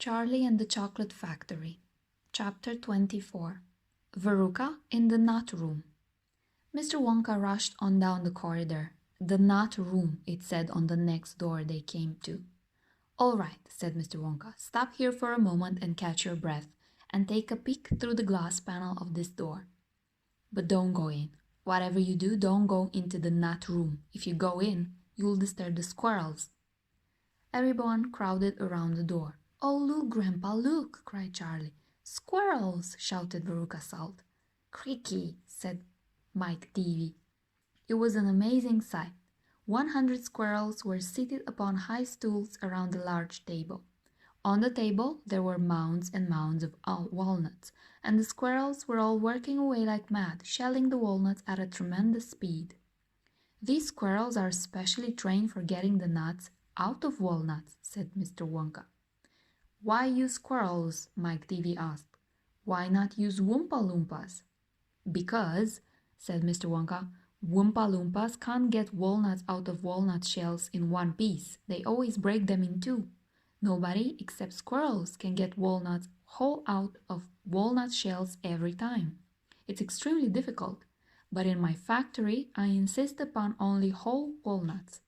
Charlie and the Chocolate Factory. Chapter 24. Veruca in the Nut Room. Mr. Wonka rushed on down the corridor. The nut room, it said on the next door they came to. "All right," said Mr. Wonka. "Stop here for a moment and catch your breath, and take a peek through the glass panel of this door. But don't go in. Whatever you do, don't go into the nut room. If you go in, you'll disturb the squirrels." Everyone crowded around the door. "Oh, look, Grandpa, look!" cried Charlie. "Squirrels!" shouted Veruca Salt. "Creaky!" said Mike Teavee. It was an amazing sight. 100 squirrels were seated upon high stools around a large table. On the table there were mounds and mounds of walnuts, and the squirrels were all working away like mad, shelling the walnuts at a tremendous speed. "These squirrels are specially trained for getting the nuts out of walnuts," said Mr. Wonka. "Why use squirrels?" Mike Teavee asked. "Why not use Oompa Loompas?" "Because," said Mr. Wonka, "Oompa Loompas can't get walnuts out of walnut shells in one piece. They always break them in two. Nobody except squirrels can get walnuts whole out of walnut shells every time. It's extremely difficult, but in my factory I insist upon only whole walnuts.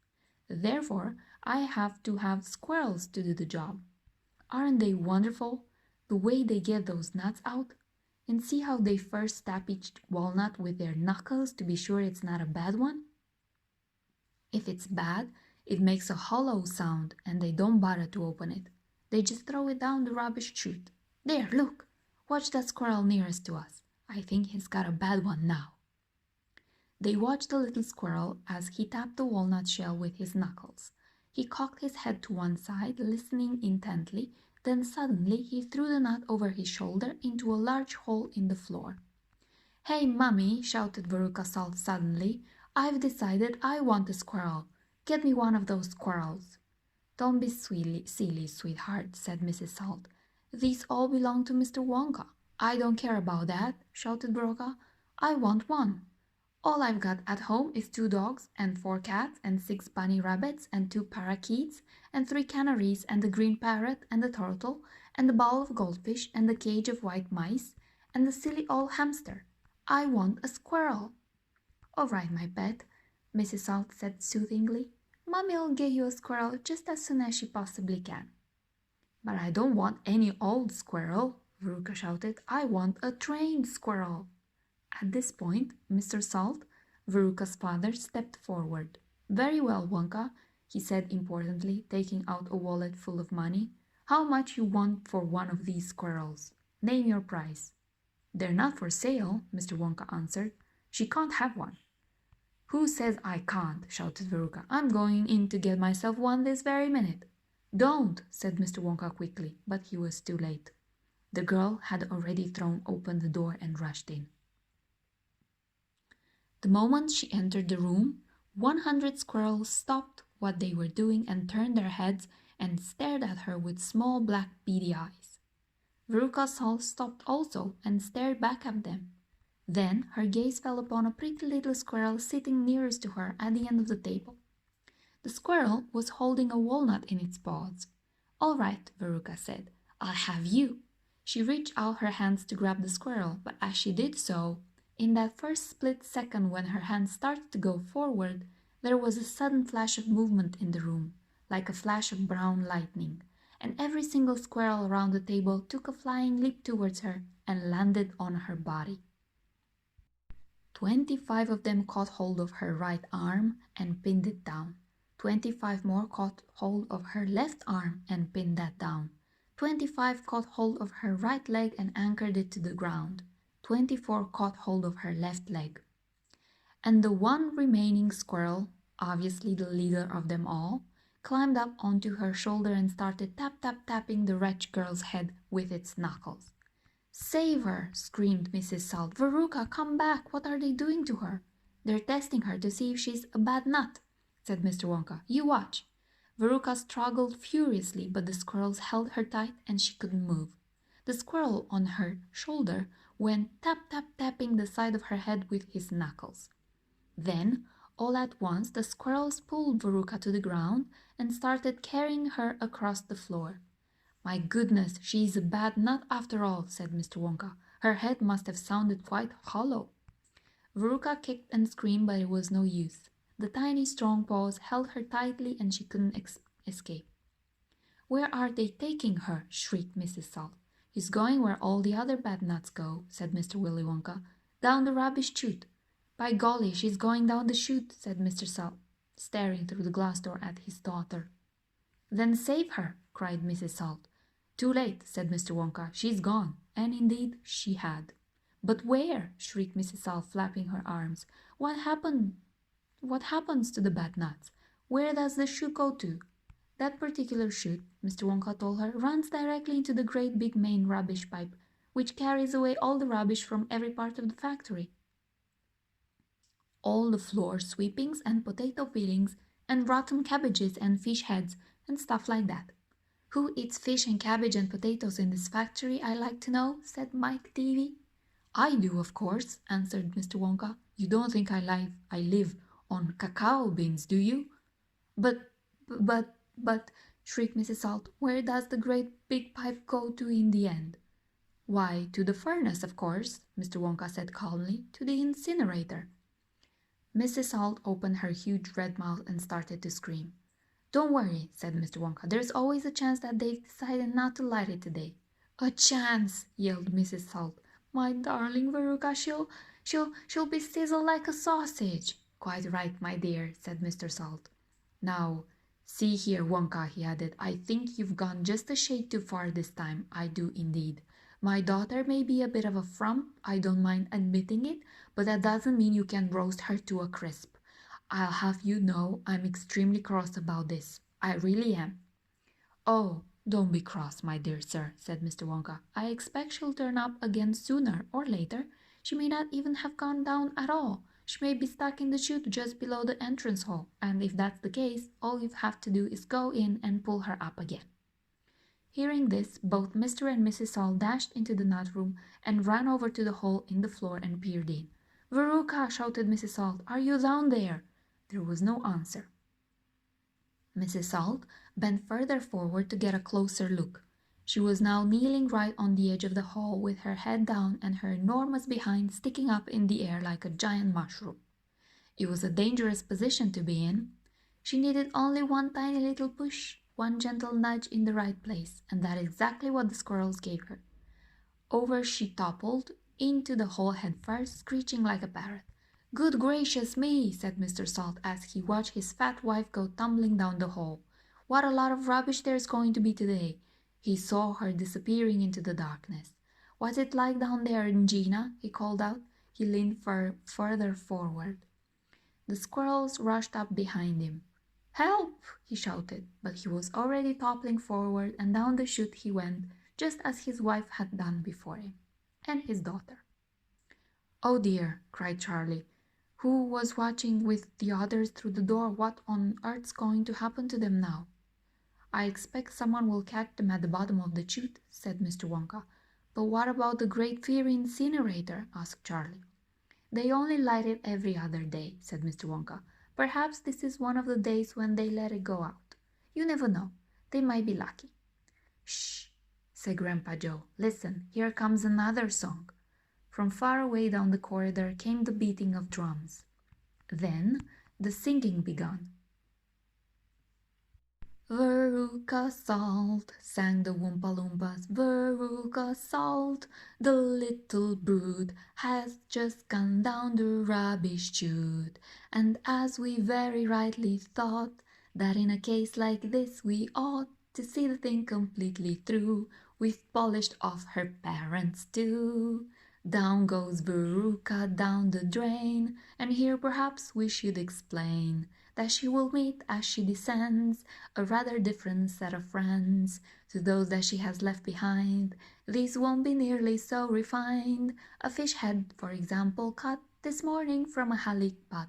Therefore, I have to have squirrels to do the job. Aren't they wonderful, the way they get those nuts out? And see how they first tap each walnut with their knuckles to be sure it's not a bad one? If it's bad, it makes a hollow sound and they don't bother to open it. They just throw it down the rubbish chute. There, look! Watch that squirrel nearest to us. I think he's got a bad one now." They watched the little squirrel as he tapped the walnut shell with his knuckles. He cocked his head to one side, listening intently. Then suddenly he threw the nut over his shoulder into a large hole in the floor. "Hey, Mummy!" shouted Veruca Salt suddenly. "I've decided I want a squirrel. Get me one of those squirrels." "Don't be silly, sweetheart," said Mrs. Salt. "These all belong to Mr. Wonka." "I don't care about that," shouted Veruca. "I want one. All I've got at home is 2 dogs and 4 cats and 6 bunny rabbits and 2 parakeets and 3 canaries and a green parrot and a turtle and a bowl of goldfish and a cage of white mice and a silly old hamster. I want a squirrel." "All right, my pet," Mrs. Salt said soothingly. "Mummy'll get you a squirrel just as soon as she possibly can." "But I don't want any old squirrel," Veruca shouted. "I want a trained squirrel." At this point, Mr. Salt, Veruca's father, stepped forward. "Very well, Wonka," he said importantly, taking out a wallet full of money. "How much you want for one of these squirrels? Name your price." "They're not for sale," Mr. Wonka answered. "She can't have one." "Who says I can't?" shouted Veruca. "I'm going in to get myself one this very minute." "Don't," said Mr. Wonka quickly, but he was too late. The girl had already thrown open the door and rushed in. The moment she entered the room, 100 squirrels stopped what they were doing and turned their heads and stared at her with small black beady eyes. Veruca Salt stopped also and stared back at them. Then her gaze fell upon a pretty little squirrel sitting nearest to her at the end of the table. The squirrel was holding a walnut in its paws. "All right," Veruca said, "I'll have you." She reached out her hands to grab the squirrel, but as she did so, in that first split second when her hand started to go forward, there was a sudden flash of movement in the room, like a flash of brown lightning, and every single squirrel around the table took a flying leap towards her and landed on her body. 25 of them caught hold of her right arm and pinned it down. 25 more caught hold of her left arm and pinned that down. 25 caught hold of her right leg and anchored it to the ground. 24 caught hold of her left leg. And the one remaining squirrel, obviously the leader of them all, climbed up onto her shoulder and started tapping the wretched girl's head with its knuckles. "Save her!" screamed Mrs. Salt. "Veruca, come back! What are they doing to her?" "They're testing her to see if she's a bad nut," said Mr. Wonka. "You watch." Veruca struggled furiously, but the squirrels held her tight and she couldn't move. The squirrel on her shoulder went tapping the side of her head with his knuckles. Then, all at once, the squirrels pulled Veruca to the ground and started carrying her across the floor. My goodness, she's a bad nut after all, said Mr. Wonka. Her head must have sounded quite hollow. Veruca kicked and screamed, but it was no use. The tiny strong paws held her tightly and she couldn't escape. Where are they taking her? Shrieked Mrs. Salt. She's going where all the other bad nuts go, said Mr. Willy Wonka. Down the rubbish chute. By golly, she's going down the chute, said Mr. Salt, staring through the glass door at his daughter. Then save her, cried Mrs. Salt. Too late, said Mr. Wonka. She's gone. And indeed she had. But where? Shrieked Mrs. Salt, flapping her arms. What happens to the bad nuts? Where does the chute go to? That particular chute, Mr. Wonka told her, runs directly into the great big main rubbish pipe, which carries away all the rubbish from every part of the factory. All the floor sweepings and potato peelings and rotten cabbages and fish heads and stuff like that. Who eats fish and cabbage and potatoes in this factory, I like to know, said Mike Teavee. I do, of course, answered Mr. Wonka. You don't think I live on cacao beans, do you? But, shrieked Mrs. Salt, where does the great big pipe go to in the end? Why, to the furnace, of course, Mr. Wonka said calmly, to the incinerator. Mrs. Salt opened her huge red mouth and started to scream. Don't worry, said Mr. Wonka. There's always a chance that they've decided not to light it today. A chance, yelled Mrs. Salt. My darling Veruca, she'll be sizzled like a sausage. Quite right, my dear, said Mr. Salt. Now, see here, Wonka, he added, I think you've gone just a shade too far this time. I do indeed. My daughter may be a bit of a frump, I don't mind admitting it, but that doesn't mean you can roast her to a crisp. I'll have you know I'm extremely cross about this. I really am. Oh, don't be cross, my dear sir, said Mr. Wonka. I expect she'll turn up again sooner or later. She may not even have gone down at all. She may be stuck in the chute just below the entrance hall, and if that's the case, all you have to do is go in and pull her up again. Hearing this, both Mr. and Mrs. Salt dashed into the nut room and ran over to the hole in the floor and peered in. Veruca, shouted Mrs. Salt, are you down there? There was no answer. Mrs. Salt bent further forward to get a closer look. She was now kneeling right on the edge of the hall with her head down and her enormous behind sticking up in the air like a giant mushroom. It was a dangerous position to be in. She needed only one tiny little push, one gentle nudge in the right place, and that is exactly what the squirrels gave her. Over she toppled into the hole head first, screeching like a parrot. Good gracious me, said Mr. Salt as he watched his fat wife go tumbling down the hole. What a lot of rubbish there's going to be today. He saw her disappearing into the darkness. What's it like down there, Gina? He called out. He leaned further forward. The squirrels rushed up behind him. Help! He shouted, but he was already toppling forward, and down the chute he went, just as his wife had done before him, and his daughter. Oh dear, cried Charlie, who was watching with the others through the door. What on earth's going to happen to them now? I expect someone will catch them at the bottom of the chute, said Mr. Wonka. But what about the great fiery incinerator? Asked Charlie. They only light it every other day, said Mr. Wonka. Perhaps this is one of the days when they let it go out. You never know. They might be lucky. Shh, said Grandpa Joe. Listen, here comes another song. From far away down the corridor came the beating of drums. Then the singing began. Veruca Salt, sang the Oompa Loompas. Veruca Salt, the little brood, has just gone down the rubbish chute. And as we very rightly thought, that in a case like this we ought to see the thing completely through, we've polished off her parents too. Down goes Veruca down the drain, and here perhaps we should explain that she will meet as she descends a rather different set of friends to those that she has left behind. These won't be nearly so refined. A fish head, for example, caught this morning from a halleck pot.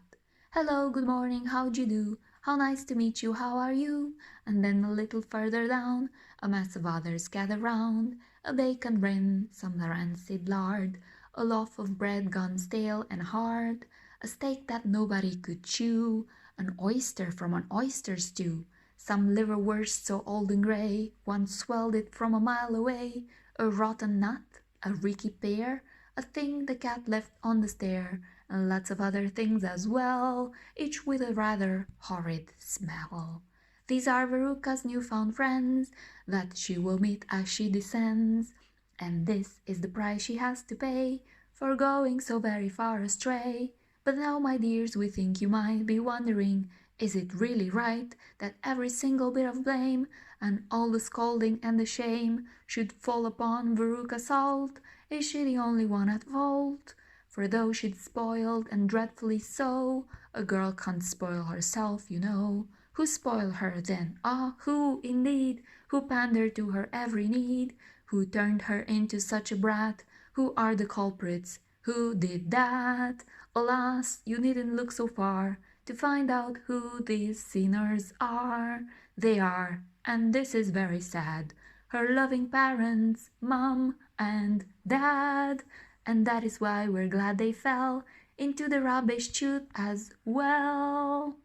Hello, good morning, how'd you do? How nice to meet you, how are you? And then a little further down, a mass of others gather round. A bacon wren, some rancid lard, a loaf of bread gone stale and hard, a steak that nobody could chew, an oyster from an oyster stew, Some liverwurst so old and grey, one swelled it from a mile away. A rotten nut, a reeky pear, a thing the cat left on the stair, and lots of other things as well, each with a rather horrid smell. These are Veruca's new-found friends that she will meet as she descends, and this is the price she has to pay for going so very far astray. But now, my dears, we think you might be wondering, is it really right that every single bit of blame and all the scolding and the shame should fall upon Veruca Salt? Is she the only one at fault? For though she'd spoiled and dreadfully so, a girl can't spoil herself, you know. Who spoiled her then? Ah, who, indeed? Who pandered to her every need? Who turned her into such a brat? Who are the culprits? Who did that? Alas, you needn't look so far to find out who these sinners are. They are, and this is very sad, her loving parents, Mum and Dad. And that is why we're glad they fell into the rubbish chute as well.